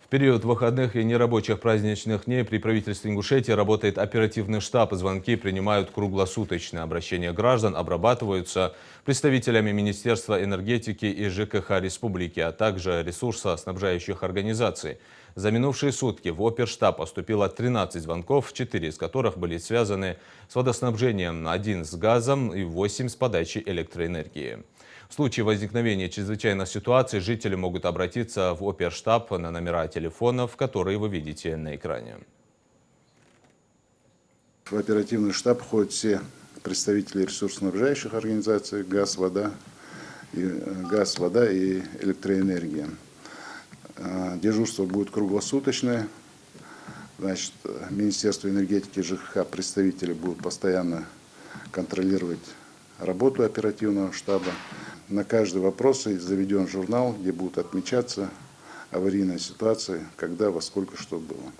В период выходных и нерабочих праздничных дней при правительстве Ингушетии работает оперативный штаб. Звонки принимают круглосуточно. Обращения граждан обрабатываются представителями Министерства энергетики и ЖКХ республики, а также ресурсоснабжающих организаций. За минувшие сутки в оперштаб поступило 13 звонков, 4 из которых были связаны с водоснабжением, 1 с газом и 8 с подачей электроэнергии. В случае возникновения чрезвычайных ситуаций жители могут обратиться в оперштаб на номера телефонов, которые вы видите на экране. В оперативный штаб входят все представители ресурсоснабжающих организаций: газ, вода и электроэнергия. Дежурство будет круглосуточное. Значит, Министерство энергетики и ЖКХ представители будут постоянно контролировать работу оперативного штаба. На каждый вопрос заведен журнал, где будут отмечаться аварийные ситуации, когда, во сколько, что было.